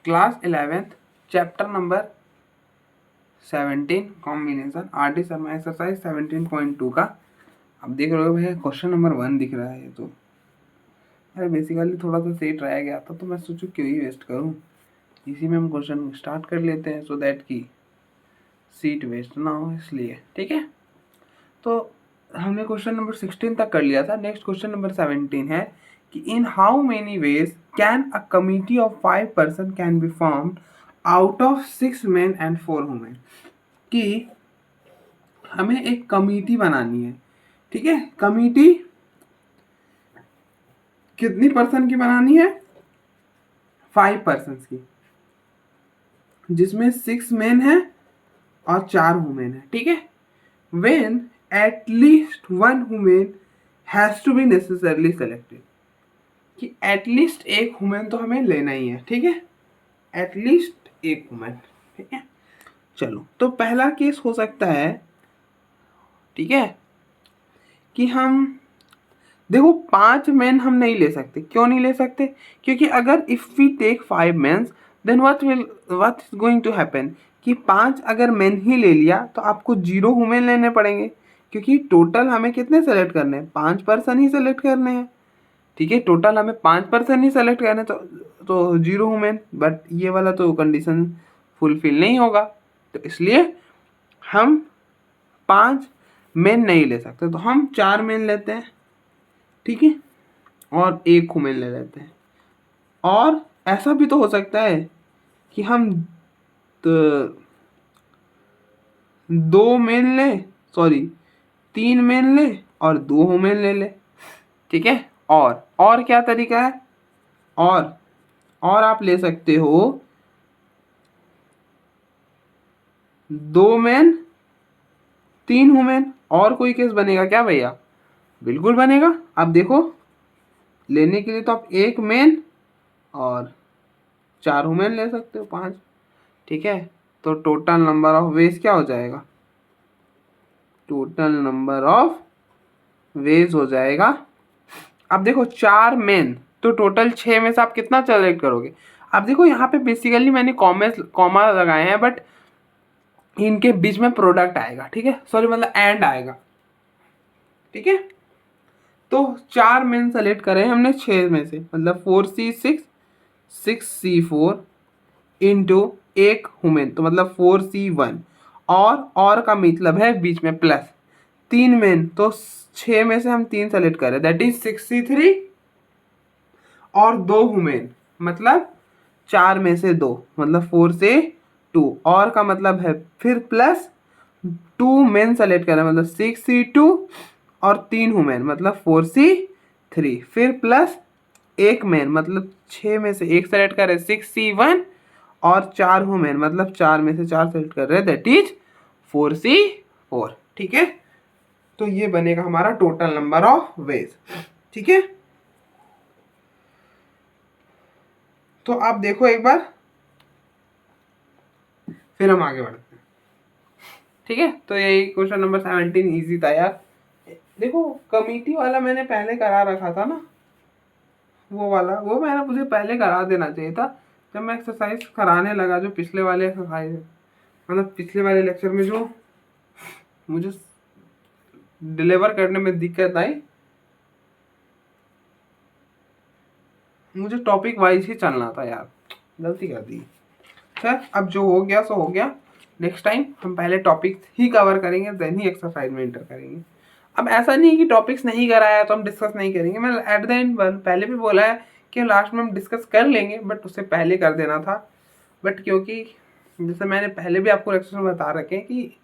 Class 11th chapter number 17 combination RD. Sharma exercise 17.2 का। अब देख रहे हो भैया क्वेश्चन नंबर 1 दिख रहा है। तो अरे बेसिकली थोड़ा सा सेट रह गया था तो मैं सोचूं क्यों ही वेस्ट करूं, इसी में हम क्वेश्चन स्टार्ट कर लेते हैं सो दैट की सीट वेस्ट ना हो, इसलिए ठीक है। तो हमने क्वेश्चन नंबर 16 तक कर लिया था। नेक्स्ट क्वेश्चन नंबर 17 है कि in how many ways can a committee of 5 person can be formed out of 6 main and 4 women. कि हमें एक कमिटी बनानी है, ठीक है। कमिटी कितनी पर्सन की बनानी है? 5 पर्सन की, जिसमें 6 मेन है और 4 वुमेन है, ठीक है। When at least 1 women has to be necessarily selected, कि एटलीस्ट एक वुमेन तो हमें लेना ही है, ठीक है। एटलीस्ट एक वुमेन, ठीक है। चलो, तो पहला केस हो सकता है, ठीक है, कि हम देखो 5 मेन हम नहीं ले सकते। क्यों नहीं ले सकते? क्योंकि अगर if we take 5 mens then what is going to happen कि 5 अगर मेन ही ले लिया तो आपको 0 वुमेन लेने पड़ेंगे, क्योंकि टोटल हमें कितने सेलेक्ट करने हैं? 5 पर्सन ही सेलेक्ट करने हैं, ठीक है। टोटल हमें 5 पर्सन ही सेलेक्ट करने, तो 0 वुमेन। बट ये वाला तो कंडीशन फुलफिल नहीं होगा, तो इसलिए हम 5 मेन नहीं ले सकते। तो हम 4 मेन लेते हैं, ठीक है, और एक वुमेन ले लेते हैं। और ऐसा भी तो हो सकता है कि हम तो 2 मेन ले, सॉरी 3 मेन ले और 2 वुमेन ले ले, ठीक है। और क्या तरीका है? और आप ले सकते हो 2 मेन 3 वुमेन। और कोई केस बनेगा क्या भैया? बिल्कुल बनेगा। अब देखो, लेने के लिए तो आप 1 मेन और 4 वुमेन ले सकते हो, 5, ठीक है। तो टोटल नंबर ऑफ वेज क्या हो जाएगा? टोटल नंबर ऑफ वेज हो जाएगा। अब देखो 4 मेन, तो टोटल 6 में से आप कितना सेलेक्ट करोगे? अब देखो यहाँ पे बेसिकली मैंने कॉमा लगाए हैं, बट इनके बीच में प्रोडक्ट आएगा, ठीक है, सॉरी मतलब एंड आएगा, ठीक है। तो 4 मेन सेलेक्ट करें हमने 6 में से, मतलब 4C6 6C4 इंटू एक वुमेन, तो मतलब 4C1। और का मतलब है बीच में प्लस 3 मेन, तो 6 में से हम 3 सेलेक्ट करें, दैट इज 6C3 और 2 वुमेन, मतलब 4 में से 2, मतलब 4 से 2। और का मतलब है फिर प्लस 2 मेन सेलेक्ट करें, मतलब 6C2 और 3 वुमेन, मतलब 4C3। फिर प्लस एक मेन, मतलब 6 में से एक सेलेक्ट करें 6C1 और 4 वुमेन, मतलब 4 में से 4 सेलेक्ट कर रहे हैं, दैट इज 4C4, ठीक है। तो ये बनेगा हमारा टोटल नंबर ऑफ वेज, ठीक है। तो आप देखो एक बार, फिर हम आगे बढ़ते हैं, ठीक है। तो यही क्वेश्चन नंबर 17 इजी था यार। देखो कमिटी वाला मैंने पहले करा रखा था ना, वो वाला, वो मैंने मुझे पहले करा देना चाहिए था जब मैं एक्सरसाइज कराने लगा। जो पिछले वाले एक्सरसाइज, मतलब पिछले वाले लेक्चर में जो मुझे डिलीवर करने में दिक्कत आई, मुझे टॉपिक वाइज ही चलना था यार, गलती कर दी। खैर अब जो हो गया सो हो गया। नेक्स्ट टाइम हम पहले टॉपिक ही कवर करेंगे, देन ही एक्सरसाइज में एंटर करेंगे। अब ऐसा नहीं है कि टॉपिक्स नहीं कराया तो हम डिस्कस नहीं करेंगे। मैं एट द एंड पहले भी बोला है कि लास्ट में हम डिस्कस कर लेंगे, बट उससे पहले कर देना था। बट क्योंकि जैसे मैंने पहले भी आपको लेक्चर में बता रखे कि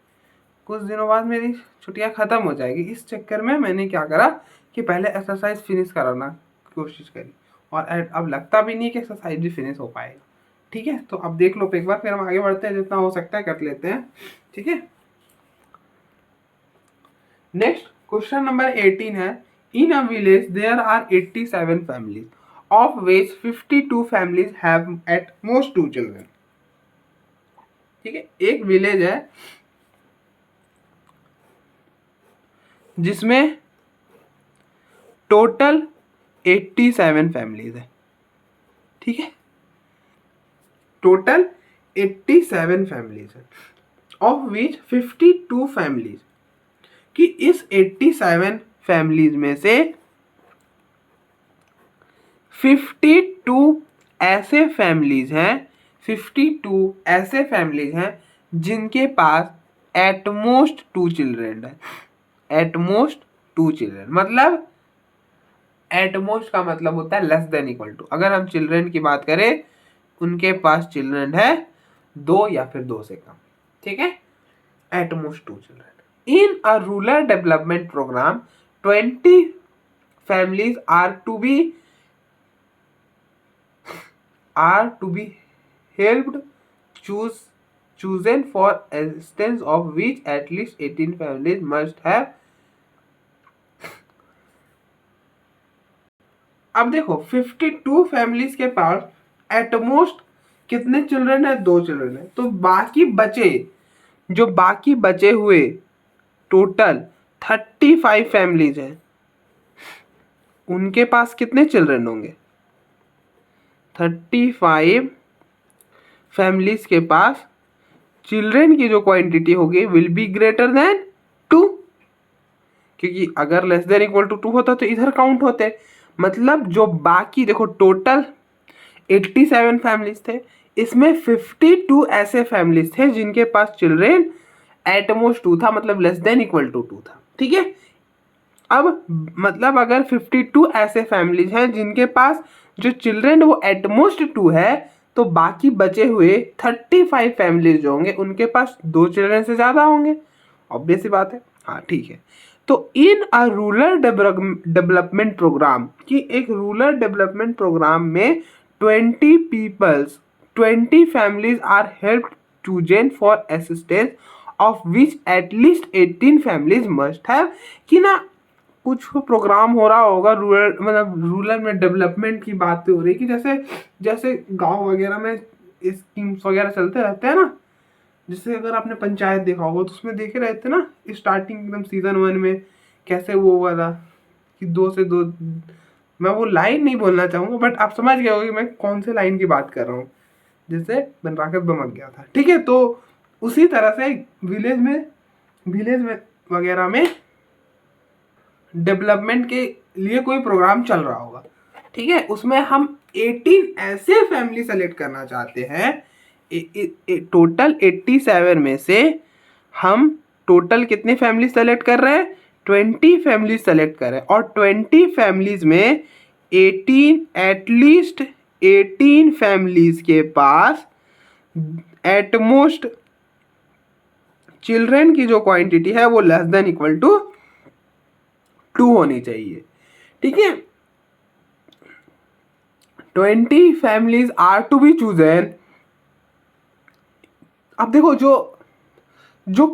कुछ दिनों बाद मेरी छुट्टियां ख़त्म हो जाएगी, इस चक्कर में मैंने क्या करा कि पहले एक्सरसाइज फिनिश कराना कोशिश करी। और अब लगता भी नहीं कि एक्सरसाइज भी फिनिश हो पाएगा, ठीक है। तो अब देख लो एक बार, फिर हम आगे बढ़ते हैं, जितना हो सकता है कर लेते हैं, ठीक है। नेक्स्ट क्वेश्चन नंबर 18 है, in a village there are 87 families of which 52 families have at most 2 children, ठीक है। एक विलेज है जिसमें टोटल 87 फैमिलीज है, ठीक है। टोटल 87 फैमिलीज है, ऑफ विच 52 फैमिलीज, कि इस 87 फैमिलीज में से 52 ऐसे फैमिलीज हैं, 52 ऐसे फैमिलीज हैं जिनके पास एटमोस्ट 2 चिल्ड्रेन है। एटमोस्ट 2 चिल्ड्रेन मतलब, एटमोस्ट का मतलब होता है लेस देन इक्वल टू। अगर हम चिल्ड्रेन की बात करें, उनके पास चिल्ड्रेन है 2 या फिर 2 से कम, ठीक है, at most 2 children. In a rural development programme 20 families are to be helped chosen for assistance, of which at least 18 families must have। अब देखो 52 फैमिलीज के पास एटमोस्ट कितने चिल्ड्रन है? 2 चिल्ड्रन है। तो बाकी बचे हुए टोटल 35 फैमिलीज हैं, उनके पास कितने चिल्ड्रन होंगे? 35 फैमिलीज के पास चिल्ड्रन की जो क्वांटिटी होगी विल बी ग्रेटर देन 2, क्योंकि अगर लेस देन इक्वल टू 2 होता तो इधर काउंट होते। मतलब जो बाकी, देखो टोटल 87 फैमिलीज थे, इसमें 52 ऐसे फैमिलीज थे जिनके पास चिल्ड्रन एटमोस्ट 2 था, मतलब लेस देन इक्वल टू 2 था, ठीक है। अब मतलब अगर 52 ऐसे फैमिलीज हैं जिनके पास जो चिल्ड्रन वो एटमोस्ट 2 है, तो बाकी बचे हुए 35 फैमिलीज जो होंगे उनके पास 2 चिल्ड्रन से ज़्यादा होंगे, ऑब्वियस सी बात है। हाँ ठीक है। तो in a rural development programme, कि एक रूरल डेवलपमेंट प्रोग्राम में 20 families are help chosen for assistance, of which at least 18 families must have. कि ना कुछ प्रोग्राम हो रहा होगा रूरल, मतलब रूरल में डेवलपमेंट की बातें हो रही, कि जैसे गांव वगैरह में स्कीम्स वगैरह चलते रहते हैं ना। जैसे अगर आपने पंचायत देखा होगा तो उसमें देखे रहते ना स्टार्टिंग एकदम सीजन 1 में कैसे वो वाला कि 2 से 2, मैं वो लाइन नहीं बोलना चाहूँगा बट आप समझ गए होगे मैं कौन से लाइन की बात कर रहा हूँ, जैसे बनराकत बमक गया था, ठीक है। तो उसी तरह से विलेज में वगैरह में डेवलपमेंट के लिए कोई प्रोग्राम चल रहा होगा, ठीक है। उसमें हम 18 ऐसे फैमिली सेलेक्ट करना चाहते हैं, टोटल 87 में से हम टोटल कितने फैमिली सेलेक्ट कर रहे हैं? 20 फैमिली सेलेक्ट कर रहे हैं, और 20 फैमिलीज में 18 एटलीस्ट 18 फैमिलीज के पास एटमोस्ट चिल्ड्रन की जो क्वांटिटी है वो लेस देन इक्वल टू 2 होनी चाहिए, ठीक है। 20 families are to be chosen. अब देखो जो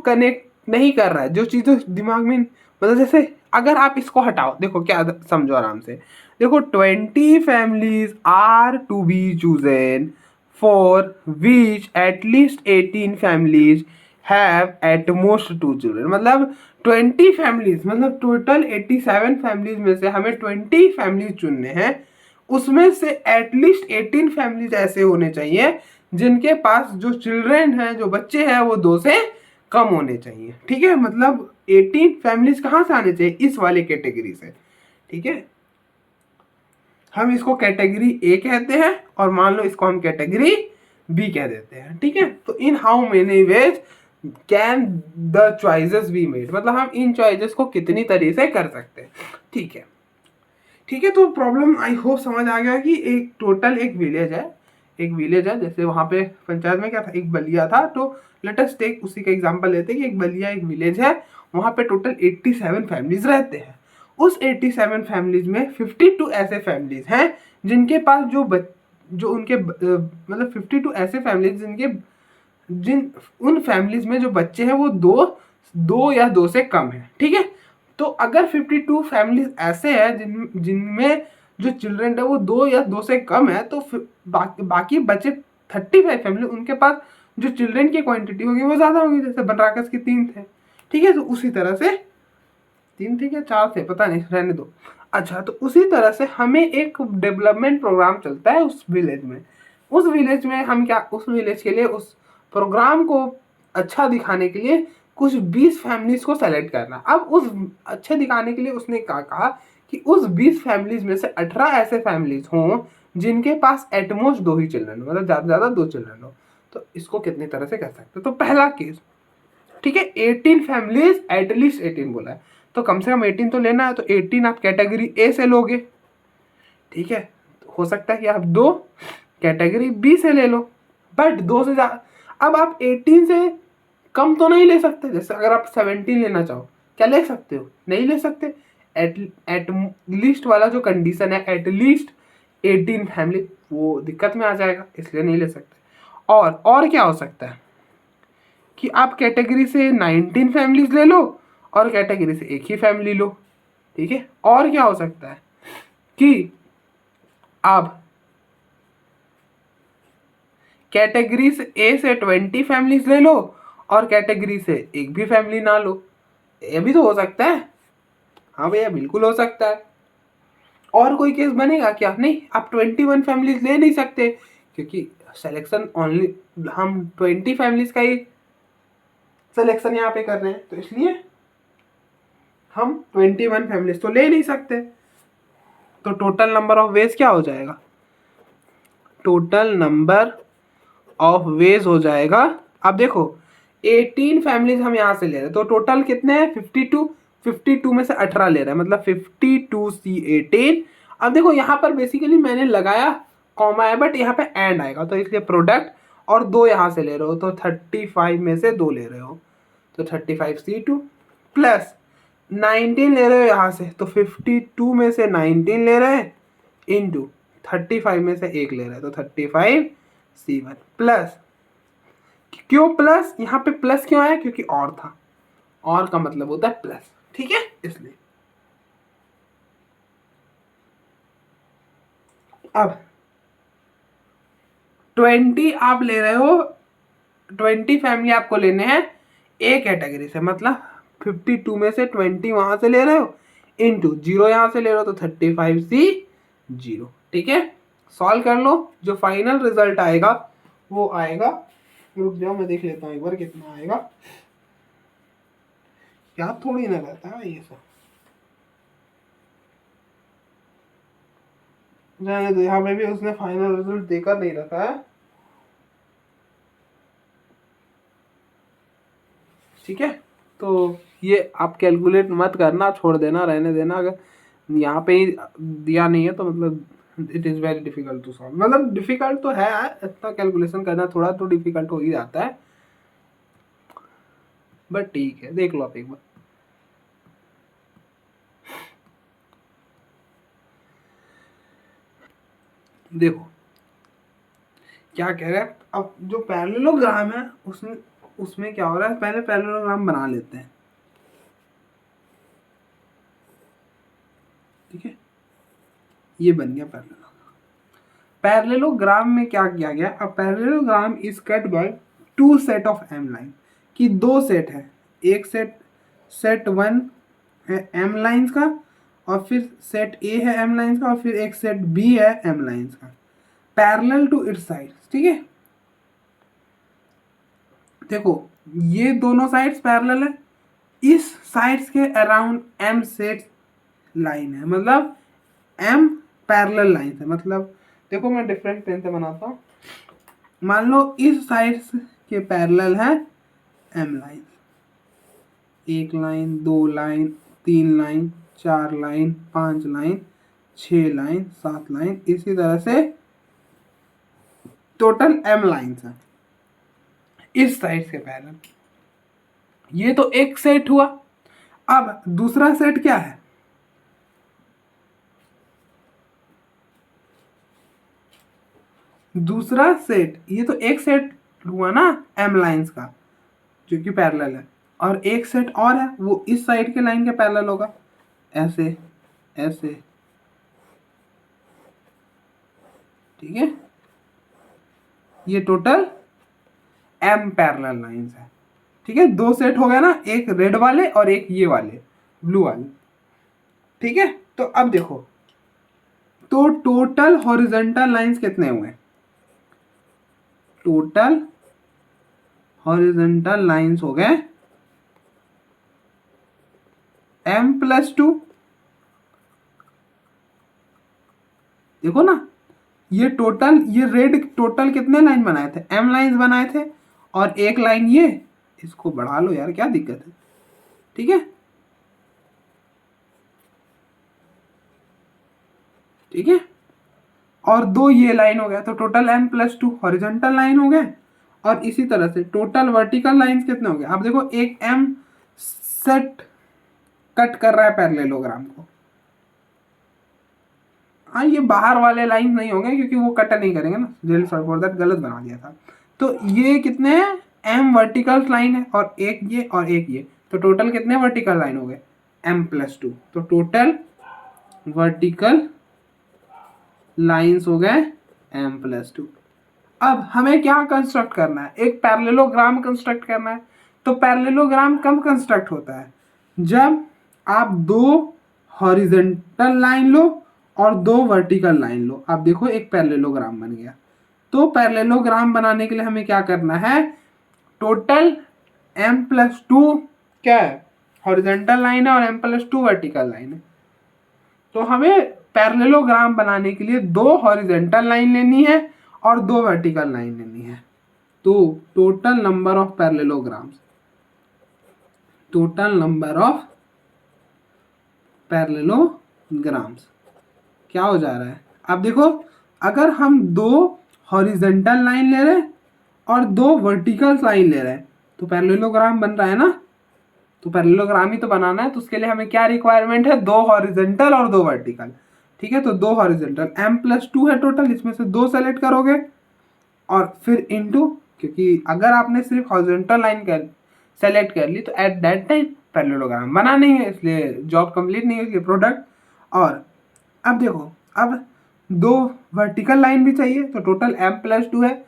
कनेक्ट नहीं कर रहा है, जो चीज़ें दिमाग में, मतलब जैसे अगर आप इसको हटाओ, देखो क्या समझो आराम से, देखो 20 families are to be chosen for which at least 18 families have at most 2 children. मतलब 20 फैमिलीज, मतलब टोटल 87 फैमिलीज में से हमें 20 फैमिलीज चुनने हैं, उसमें से एटलीस्ट 18 फैमिलीज ऐसे होने चाहिए जिनके पास जो चिल्ड्रन हैं, जो बच्चे हैं, वो 2 से कम होने चाहिए, ठीक है। मतलब 18 फैमिलीज कहाँ से आने चाहिए? इस वाले कैटेगरी से, ठीक है। हम इसको कैटेगरी ए कहते हैं और मान लो इसको हम कैटेगरी बी कह देते हैं, ठीक है। तो in how many ways can the choices be made, मतलब हम इन चॉइसेस को कितनी तरीके से कर सकते हैं, ठीक है। ठीक है, तो प्रॉब्लम आई होप समझ आ गया कि एक विलेज है, जैसे वहाँ पे पंचायत में क्या था, एक बलिया था। तो लेट अस टेक उसी का एग्जांपल लेते हैं कि एक बलिया एक विलेज है, वहाँ पे टोटल 87 फैमिलीज रहते हैं। उस 87 फैमिलीज में 52 ऐसे फैमिलीज हैं जिनके पास मतलब 52 ऐसे फैमिलीज उन फैमिलीज में जो बच्चे हैं वो 2 या 2 से कम है, ठीक है। तो अगर 52 फैमिलीज ऐसे हैं जिनमें जो चिल्ड्रन है वो 2 या 2 से कम है, तो बाकी बचे 35 फैमिली, उनके पास जो चिल्ड्रन की क्वांटिटी होगी वो ज़्यादा होगी। जैसे बनराकस के 3 थे, ठीक है। तो उसी तरह से 3 थे क्या 4 थे, पता नहीं, रहने दो। अच्छा, तो उसी तरह से हमें एक डेवलपमेंट प्रोग्राम चलता है उस विलेज में, उस विलेज में हम क्या, उस विलेज के लिए, उस प्रोग्राम को अच्छा दिखाने के लिए कुछ 20 फैमिलीज को सेलेक्ट करना। अब उस अच्छे दिखाने के लिए उसने क्या कहा कि उस 20 फैमिलीज में से 18 ऐसे फैमिलीज हों जिनके पास एटमोस्ट 2 ही चिल्ड्रन, मतलब ज़्यादा से ज़्यादा 2 चिल्ड्रन हो। तो इसको कितनी तरह से कर सकते हैं। तो पहला केस, ठीक है, 18 फैमिलीज, एटलीस्ट 18 बोला है, तो कम से कम 18 तो लेना है। तो 18 आप कैटेगरी ए से लोगे, ठीक है। हो सकता है कि आप 2 कैटेगरी बी से ले लो, बट 2 से ज्यादा, अब आप 18 से कम तो नहीं ले सकते। जैसे अगर आप 17 लेना चाहो, क्या ले सकते हो? नहीं ले सकते। एट लीस्ट वाला जो कंडीशन है, एटलीस्ट 18 फैमिली, वो दिक्कत में आ जाएगा, इसलिए नहीं ले सकते। और क्या हो सकता है कि आप कैटेगरी से 19 फैमिलीज ले लो और कैटेगरी से एक ही फैमिली लो, ठीक है। और क्या हो सकता है कि आप कैटेगरी से ए से 20 फैमिलीज ले लो और कैटेगरी से एक भी फैमिली ना लो। ये भी तो हो सकता है। हाँ भैया, बिल्कुल हो सकता है। और कोई केस बनेगा क्या? नहीं, आप 21 फैमिलीज ले नहीं सकते, क्योंकि सिलेक्शन ओनली हम 20 फैमिलीज का ही सिलेक्शन यहाँ पे कर रहे हैं, तो इसलिए हम 21 फैमिलीज तो ले नहीं सकते। तो टोटल नंबर ऑफ वेज क्या हो जाएगा? टोटल नंबर ऑफ वेज हो जाएगा, अब देखो 18 फैमिलीज हम यहाँ से ले रहे हैं, तो टोटल कितने हैं? 52। 52 में से 18 ले रहे हैं, मतलब 52C18। अब देखो यहाँ पर बेसिकली मैंने लगाया कॉमा है, बट यहाँ पे एंड आएगा, तो इसलिए प्रोडक्ट, और 2 यहाँ से ले रहे हो, तो 35 में से 2 ले रहे हो, तो 35C2 प्लस 19 ले रहे हो यहाँ से, तो 52 में से 19 ले रहे हैं इंटू 35 में से 1 ले रहे हैं, तो 35C1 प्लस, क्यों प्लस? यहाँ पे प्लस क्यों आया? क्योंकि और था, और का मतलब होता है प्लस, ठीक है, इसलिए। अब 20 आप ले रहे हो, 20 फैमिली आपको लेने हैं ए कैटेगरी से, मतलब 52 में से 20 वहां से ले रहे हो इंटू 0 यहाँ से ले रहे हो, तो 35C0, ठीक है। सॉल्व कर लो, जो फाइनल रिजल्ट आएगा वो आएगा, रुक जाओ मैं देख लेता हूँ एक बार कितना आएगा, याद थोड़ी ना रहता है ये सब। जाने दो, यहाँ पे भी उसने फाइनल रिजल्ट देकर नहीं रखा है, ठीक है। तो ये आप कैलकुलेट मत करना, छोड़ देना, रहने देना। अगर यहाँ पे ही दिया नहीं है तो मतलब it is very difficult to solve, मतलब डिफिकल्ट तो है, इतना कैलकुलेशन करना थोड़ा तो डिफिकल्ट हो ही जाता है, बट ठीक है, देख लो आप एक बार। देखो क्या कह रहे हैं, अब जो पैरेललोग्राम है उसमें क्या हो रहा है, पहले पैरेललोग्राम बना लेते हैं, ठीक है। ये बन गया पैरेललोग्राम। पैरेललोग्राम में क्या किया गया, अब parallelogram is cut by 2 set of M line, कि 2 सेट है, एक सेट 1 है एम लाइंस का, और फिर सेट ए है एम लाइंस का, और फिर एक सेट बी है एम लाइंस का, पैरेलल टू इट्स साइड, ठीक है। देखो ये दोनों साइड्स पैरेलल है, इस साइड्स के अराउंड एम सेट लाइन है, मतलब एम पैरेलल लाइन है, मतलब देखो मैं डिफरेंट पेन से बनाता हूँ। मान लो इस साइड्स के पैरेलल है M line, 1 line, 2 line, 3 line, 4 line, 5 line, 6 line, 7 line, इसी तरह से टोटल एम लाइन्स है इस साइड के पैरेलल। ये तो एक सेट हुआ। अब दूसरा सेट क्या है, दूसरा सेट, ये तो एक सेट हुआ ना एम लाइंस का जो कि पैरेलल है, और एक सेट और है वो इस साइड के लाइन के पैरेलल होगा, ऐसे ऐसे, ठीक है। ये टोटल एम पैरेलल लाइंस है, ठीक है। 2 सेट हो गया ना, एक रेड वाले और एक ये वाले ब्लू वाले, ठीक है। तो अब देखो, तो टोटल हॉरिजॉन्टल लाइंस कितने हुए? टोटल हॉरिजॉन्टल लाइंस हो गए m+2। देखो ना, ये टोटल, ये रेड टोटल कितने लाइन बनाए थे, m लाइंस बनाए थे, और एक लाइन ये, इसको बढ़ा लो यार, क्या दिक्कत है, ठीक है, ठीक है, और दो ये लाइन हो गया, तो टोटल m+2 हॉरिजॉन्टल लाइन हो गए। और इसी तरह से टोटल वर्टिकल लाइंस कितने हो गए, आप देखो एक m सेट कट कर रहा है पैरेललोग्राम को। हाँ, ये बाहर वाले लाइन नहीं होंगे क्योंकि वो कट नहीं करेंगे ना, जेल सॉरी फॉर दैट, गलत बना दिया था। तो ये कितने हैं, m वर्टिकल लाइन है, और एक ये और एक ये, तो टोटल कितने वर्टिकल लाइन हो गए, m+2। तो टोटल वर्टिकल लाइंस हो गए m+2। अब हमें क्या कंस्ट्रक्ट करना है, एक पैरेललोग्राम कंस्ट्रक्ट करना है। तो पैरेललोग्राम कब कंस्ट्रक्ट होता है, जब आप दो हॉरिजॉन्टल लाइन लो और दो वर्टिकल लाइन लो। आप देखो एक पैरेललोग्राम बन गया। तो पैरेललोग्राम बनाने के लिए हमें क्या करना है, टोटल m+2 क्या है, हॉरिजॉन्टल लाइन है, और m+2 वर्टिकल लाइन है। तो हमें पैरेललोग्राम बनाने के लिए दो हॉरिजॉन्टल लाइन लेनी है और दो वर्टिकल लाइन लेनी है। तो total number of parallelograms, total number of parallelograms क्या हो जा रहा है, आप देखो, अगर हम दो हॉरिजॉन्टल लाइन ले रहे हैं और दो वर्टिकल लाइन ले रहे हैं तो पैरेललोग्राम बन रहा है ना। तो पैरेललोग्राम ही तो बनाना है, तो उसके लिए हमें क्या रिक्वायरमेंट है, दो हॉरिजॉन्टल और दो वर्टिकल। ठीक है, तो दो हॉरिजॉन्टल, m+2 है टोटल, इसमें से दो सेलेक्ट करोगे और फिर इनटू, क्योंकि अगर आपने सिर्फ हॉरिजॉन्टल लाइन सेलेक्ट कर ली तो एट दैट टाइम पैरेललोग्राम बना नहीं है, इसलिए जॉब कंप्लीट नहीं है, इसलिए प्रोडक्ट। और अब देखो, अब दो वर्टिकल लाइन भी चाहिए, तो टोटल m+2 है,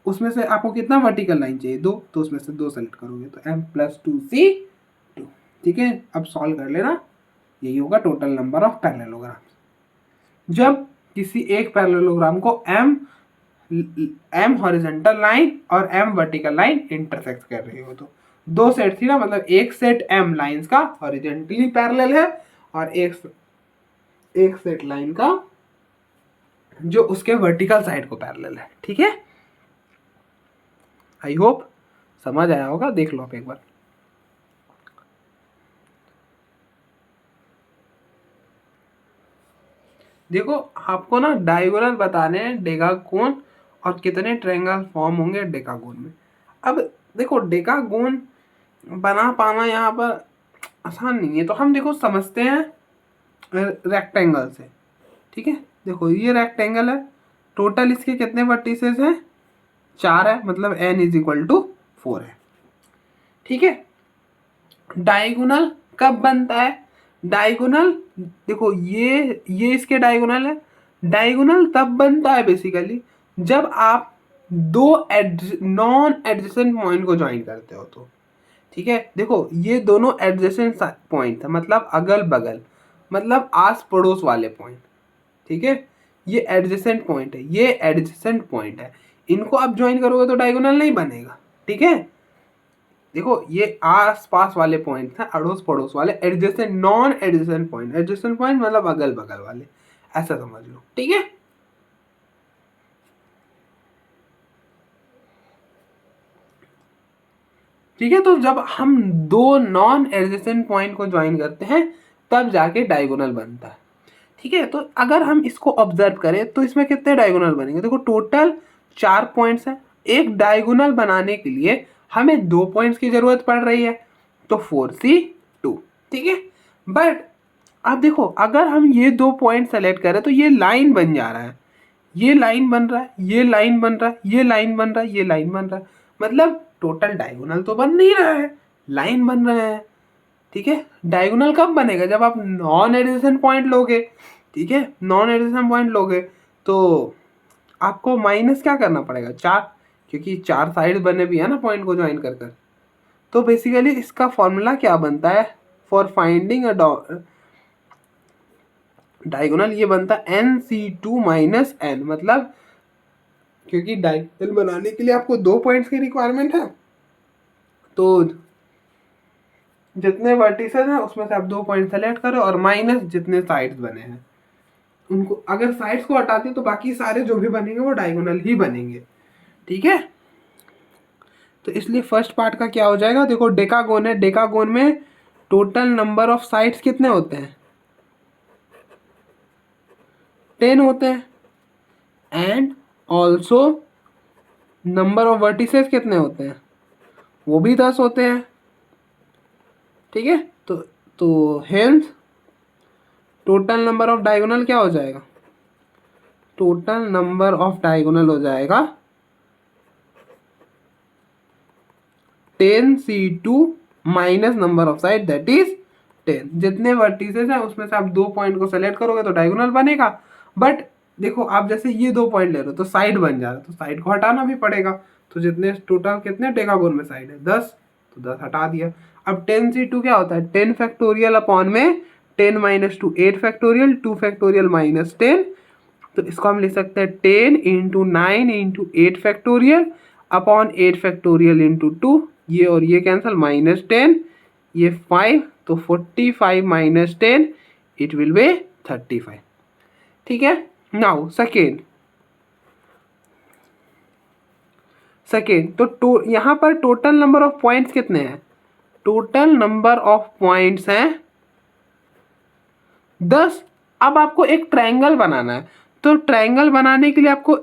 उसमें से आपको कितना वर्टिकल लाइन चाहिए, दो, तो उसमें से दो सेलेक्ट करोगे तो m+2c2। ठीक है, अब सॉल्व कर लेना, यही होगा टोटल नंबर ऑफ पैरेललोग्राम। जब किसी एक पैरेललोग्राम को m हॉरिजॉन्टल लाइन और m वर्टिकल लाइन इंटरसेक्ट कर रही हो, तो दो सेट थी ना, मतलब एक सेट m लाइंस का हॉरिजॉन्टली पैरेलल है और एक सेट लाइन का जो उसके वर्टिकल साइड को पैरेलल है। ठीक है, आई होप समझ आया होगा, देख लो आप एक बार। देखो आपको ना डायगोनल बताने हैं डेकागोन, और कितने ट्रायंगल फॉर्म होंगे डेकागोन में। अब देखो डेकागोन बना पाना यहाँ पर आसान नहीं है, तो हम देखो समझते हैं रेक्टेंगल से। ठीक है, देखो ये रेक्टेंगल है, टोटल इसके कितने वर्टिसेस हैं, 4 है, मतलब n=4 है। ठीक है, डायगोनल कब बनता है, डायगोनल देखो ये इसके डायगोनल है। डायगोनल तब बनता है बेसिकली जब आप दो नॉन एडजेसेंट पॉइंट को ज्वाइन करते हो तो। ठीक है, देखो ये दोनों एडजेसेंट पॉइंट है, मतलब अगल बगल, मतलब आस पड़ोस वाले पॉइंट। ठीक है, ये एडजेसेंट पॉइंट है, ये एडजेसेंट पॉइंट है, इनको आप ज्वाइन करोगे तो डायगोनल नहीं बनेगा। ठीक है, देखो ये आस पास वाले पॉइंट हैं, अड़ोस पड़ोस वाले, adjacent non adjacent point, adjacent point मतलब अगल बगल वाले, ऐसा समझ लो। ठीक है, ठीक है, तो जब हम दो नॉन एडजेसेंट पॉइंट को ज्वाइन करते हैं तब जाके डायगोनल बनता है। ठीक है, तो अगर हम इसको ऑब्जर्व करें तो इसमें कितने डायगोनल बनेंगे, देखो टोटल 4 पॉइंट्स हैं। एक डायगोनल बनाने के लिए हमें 2 पॉइंट्स की जरूरत पड़ रही है, तो 4c2। ठीक है, बट अब देखो अगर हम ये 2 पॉइंट सेलेक्ट करें तो ये लाइन बन जा रहा है, ये लाइन बन रहा है, ये लाइन बन रहा है, ये लाइन बन रहा है, ये लाइन बन रहा है, मतलब टोटल डायगोनल तो बन नहीं रहा है, लाइन बन रहे हैं। ठीक है, डायगोनल कब बनेगा, जब आप नॉन एडजेसेंट पॉइंट लोगे। ठीक है, नॉन एडजेसेंट पॉइंट लोगे तो आपको माइनस क्या करना पड़ेगा, 4, क्योंकि 4 साइड बने भी है ना पॉइंट को ज्वाइन कर कर। तो बेसिकली इसका फॉर्मूला क्या बनता है फॉर फाइंडिंग अ डायगोनल, ये बनता है nc2 - n, मतलब क्योंकि डायगोनल बनाने के लिए आपको 2 पॉइंट्स की रिक्वायरमेंट है, तो जितने वर्टिसेस हैं उसमें से आप 2 पॉइंट सेलेक्ट करो और माइनस जितने साइड्स बने हैं उनको, अगर साइड्स को हटाते हैं तो बाकी सारे जो भी बनेंगे वो डायगोनल ही बनेंगे। ठीक है, तो इसलिए फर्स्ट पार्ट का क्या हो जाएगा, देखो डेकागोन है, डेकागोन में टोटल नंबर ऑफ साइड्स कितने होते हैं, 10 होते हैं, and also number of vertices कितने होते हैं, वो भी 10 होते हैं। ठीक है, तो hence total number of diagonal क्या हो जाएगा, टोटल नंबर ऑफ डायगोनल हो जाएगा 10c2 minus number of side that is 10। जितने वर्टिसेस हैं उसमें से आप 2 पॉइंट को सेलेक्ट करोगे तो डायगोनल बनेगा। बट देखो आप जैसे ये 2 पॉइंट ले रहे हो तो साइड बन जा रहा है, तो साइड को हटाना भी पड़ेगा। तो जितने टोटल कितने डेकागोन में साइड है 10, तो 10 हटा दिया। अब 10c2 क्या होता है, 10 फैक्टोरियल अपॉन में 10 माइनस 2 8 फैक्टोरियल, 2 फैक्टोरियल माइनस 10, तो इसको हम लिख सकते हैं 10 into 9 into 8 factorial upon 8 factorial into 2, ये और ये कैंसिल, माइनस 10, ये 5, तो 45 माइनस 10 इट विल बी 35। ठीक है, नाउ सेकेंड तो यहाँ पर टोटल नंबर ऑफ पॉइंट्स कितने हैं, टोटल नंबर ऑफ पॉइंट्स हैं 10। अब आपको एक ट्रायंगल बनाना है, तो ट्रायंगल बनाने के लिए आपको,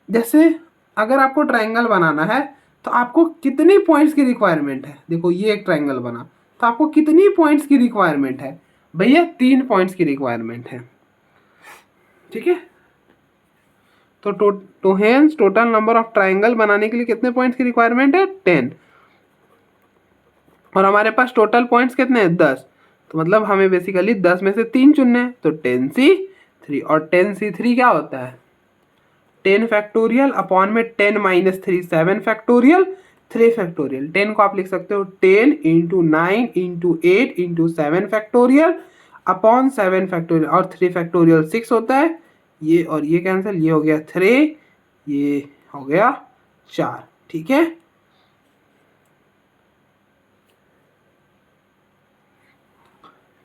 जैसे अगर आपको ट्रायंगल बनाना है तो आपको कितनी पॉइंट्स की रिक्वायरमेंट है, देखो ये एक ट्रायंगल बना तो आपको कितनी पॉइंट्स की रिक्वायरमेंट है, भैया 3 पॉइंट्स की रिक्वायरमेंट है। ठीक है, तो hence total number of triangle बनाने के लिए कितने पॉइंट्स की रिक्वायरमेंट है, 10, और हमारे पास टोटल पॉइंट्स कितने हैं, 10, तो मतलब हमें बेसिकली 10 में से 3 चुनने हैं, तो 10c3, और 10c3 क्या होता है 10 फैक्टोरियल अपॉन में 10 माइनस 3 7 फैक्टोरियल 3 फैक्टोरियल, 10 को आप लिख सकते हो 10 into 9 into 8 into 7 factorial upon 7 factorial, और 3 फैक्टोरियल 6 होता है, ये और ये कैंसिल, ये हो गया 3, ये हो गया 4। ठीक है,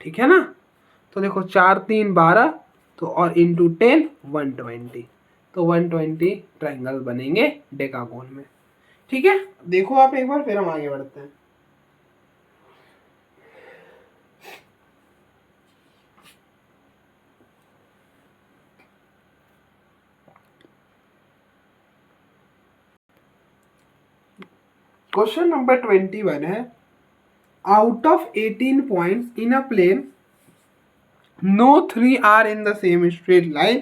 ठीक है ना, तो देखो 4 3 12, तो और इंटू 10 120, तो 120 ट्रायंगल बनेंगे डेकागोन में। ठीक है, देखो आप एक बार, फिर हम आगे बढ़ते हैं। क्वेश्चन नंबर 21 है, out of 18 points in a plane no 3 are in the same straight line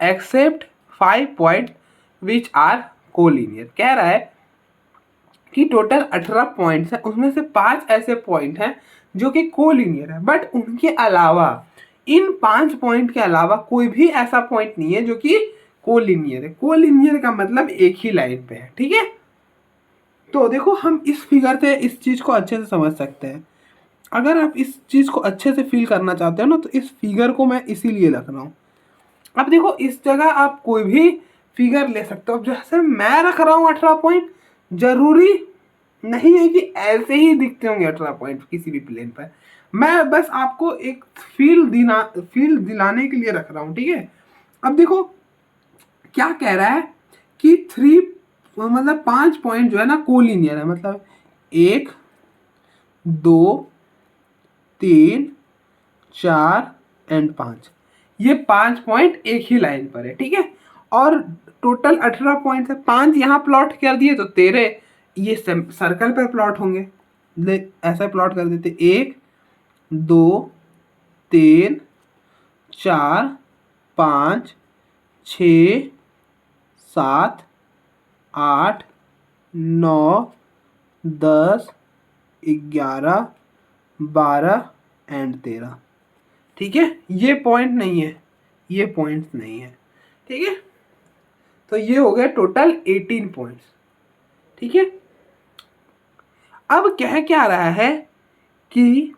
except 5 points which are collinear। कह रहा है कि टोटल 18 पॉइंट्स हैं, उसमें से 5 ऐसे पॉइंट हैं जो कि कोलिनियर है, बट उनके अलावा, इन 5 पॉइंट के अलावा कोई भी ऐसा पॉइंट नहीं है जो कि कोलिनियर है। कोलिनियर का मतलब एक ही लाइन पे है। ठीक है, तो देखो हम इस फिगर से इस चीज को अच्छे से समझ सकते हैं। अगर आप इस चीज को अच्छे से फील करना चाहते हो ना, तो इस फिगर को मैं इसीलिए रख रहा हूँ। अब देखो इस जगह आप कोई भी फिगर ले सकते हो। अब जैसे मैं रख रहा हूँ 18 पॉइंट, जरूरी नहीं है कि ऐसे ही दिखते होंगे 18 पॉइंट किसी भी प्लेन पर। मैं बस आपको एक फील दिलाने के लिए रख रहा हूँ। ठीक है, अब देखो क्या कह रहा है कि 3 मतलब 5 पॉइंट जो है ना कोलिनियर है, मतलब 1 2 3 4 एंड 5, ये 5 पॉइंट एक ही लाइन पर है। ठीक है, और टोटल 18 पॉइंट है, 5 यहाँ प्लॉट कर दिए तो 13 ये सर्कल पर प्लॉट होंगे। ऐसा प्लॉट कर देते, 1 2 3 4 5 6 7 8 9 10 11 12 एंड 13। ठीक है, ये पॉइंट नहीं है, ये पॉइंट्स नहीं है। ठीक है, तो ये हो गया टोटल 18 पॉइंट्स। ठीक है, अब कह क्या रहा है कि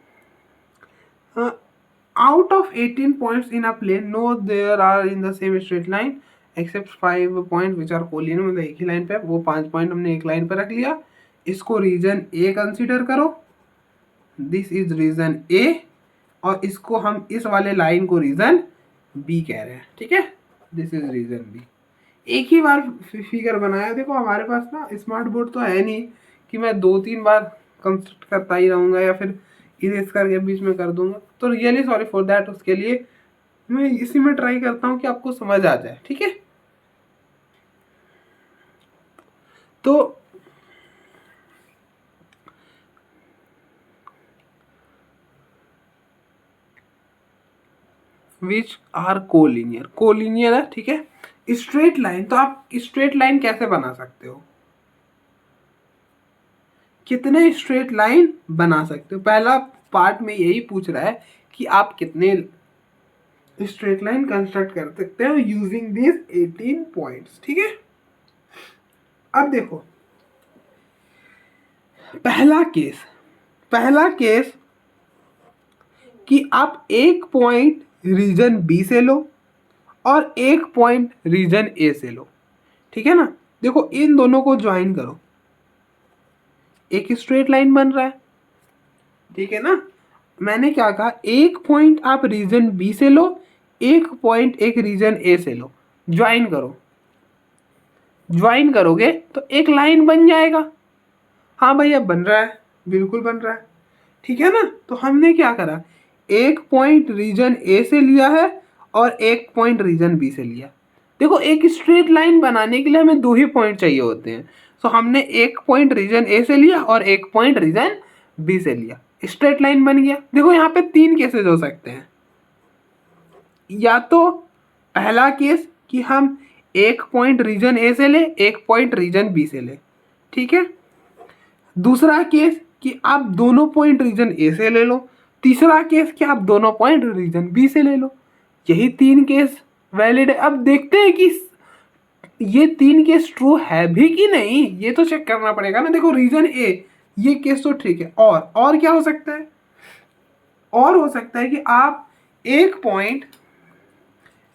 out of 18 points in a plane, no there are in the same straight line except 5 points which are collinear, मतलब एक ही लाइन पे, वो 5 पॉइंट हमने एक लाइन पे रख लिया। इसको रीजन ए कंसीडर करो, दिस इज रीजन ए, और इसको हम इस वाले लाइन को रीजन बी कह रहे हैं, ठीक है, दिस इज रीजन बी। एक ही बार फिगर बनाया। देखो हमारे पास ना स्मार्ट बोर्ड तो है नहीं कि मैं 2-3 बार कंस्ट्रक्ट करता ही रहूँगा या फिर इरेज करके बीच में कर दूंगा, तो रियली सॉरी फॉर दैट। उसके लिए मैं इसी में ट्राई करता हूँ कि आपको समझ आ जाए, ठीक है। तो विच आर कोलिनियर, कोलिनियर है, ठीक है। स्ट्रेट लाइन, तो आप स्ट्रेट लाइन कैसे बना सकते हो, कितने स्ट्रेट लाइन बना सकते हो। पहला पार्ट में यही पूछ रहा है कि आप कितने स्ट्रेट लाइन कंस्ट्रक्ट कर सकते हो यूजिंग दिस 18 पॉइंट्स, ठीक है। अब देखो पहला केस कि आप एक पॉइंट रीजन बी से लो और एक पॉइंट रीजन ए से लो, ठीक है ना। देखो इन दोनों को ज्वाइन करो, एक स्ट्रेट लाइन बन रहा है, ठीक है ना। मैंने क्या कहा, एक पॉइंट आप रीजन बी से लो, एक पॉइंट एक रीजन ए से लो, ज्वाइन करो। ज्वाइन करोगे तो एक लाइन बन जाएगा। हाँ भैया बन रहा है, बिल्कुल बन रहा है, ठीक है ना। तो हमने क्या करा, एक पॉइंट रीजन ए से लिया है और एक पॉइंट रीजन बी से लिया। देखो एक स्ट्रेट लाइन बनाने के लिए हमें 2 ही पॉइंट चाहिए होते हैं, तो हमने एक पॉइंट रीजन ए से लिया और एक पॉइंट रीजन बी से लिया, स्ट्रेट लाइन बन गया। देखो यहाँ पे 3 केसेस हो सकते हैं। या तो पहला केस कि हम एक पॉइंट रीजन ए से ले, एक पॉइंट रीजन बी से ले, ठीक है। दूसरा केस कि आप दोनों पॉइंट रीजन ए से ले लो। तीसरा केस कि आप दोनों पॉइंट रीजन बी से ले लो। यही 3 केस वैलिड है। अब देखते हैं कि ये 3 केस ट्रू है भी कि नहीं, ये तो चेक करना पड़ेगा ना। देखो रीजन ए ये केस तो ठीक है, और क्या हो सकता है, और हो सकता है कि आप एक पॉइंट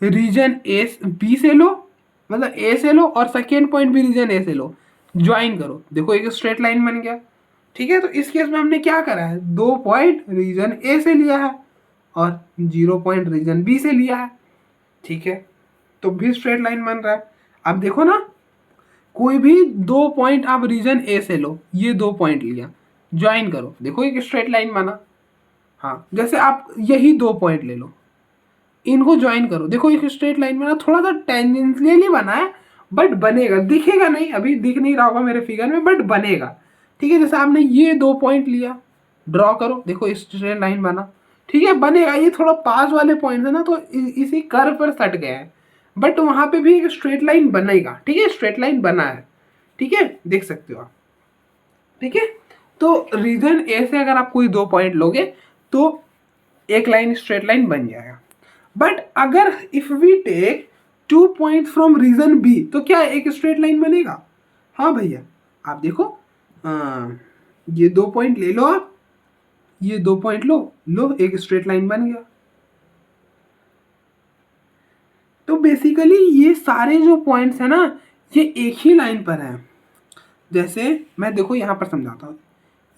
रीजन ए बी से लो, मतलब ए से लो, और सेकेंड पॉइंट भी रीजन ए से लो, ज्वाइन करो। देखो एक स्ट्रेट लाइन बन गया, ठीक है। तो इस केस में हमने क्या करा है, 2 पॉइंट रीजन ए से लिया है और 0 पॉइंट रीजन बी से लिया है, ठीक है। तो भी स्ट्रेट लाइन बन रहा है। अब देखो ना, कोई भी 2 पॉइंट आप रीजन ए से लो, ये 2 पॉइंट लिया, ज्वाइन करो, देखो एक स्ट्रेट लाइन बना। हाँ जैसे आप यही 2 पॉइंट ले लो, इनको ज्वाइन करो, देखो एक स्ट्रेट लाइन बना, थोड़ा सा टेंजेंशियली बना है बट बनेगा, दिखेगा नहीं, अभी दिख नहीं रहा होगा मेरे फिगर में बट बनेगा, ठीक है। जैसे आपने ये 2 पॉइंट लिया, ड्रॉ करो, देखो स्ट्रेट लाइन बना, ठीक है, बनेगा। ये थोड़ा पास वाले पॉइंट है ना, तो इसी कर्व पर सट गया है, बट वहां पे भी एक स्ट्रेट लाइन बनेगा, ठीक है, स्ट्रेट लाइन बना है, ठीक है, देख सकते हो आप, ठीक है। तो रीजन ए से अगर आप कोई 2 पॉइंट लोगे तो एक लाइन स्ट्रेट लाइन बन जाएगा। बट अगर if we take 2 point from region B, तो क्या एक स्ट्रेट लाइन बनेगा। हाँ भैया आप देखो, ये 2 पॉइंट ले लो, आप ये 2 पॉइंट लो एक स्ट्रेट लाइन बन गया। तो बेसिकली ये सारे जो पॉइंट्स है ना, ये एक ही लाइन पर है। जैसे मैं देखो यहाँ पर समझाता हूँ,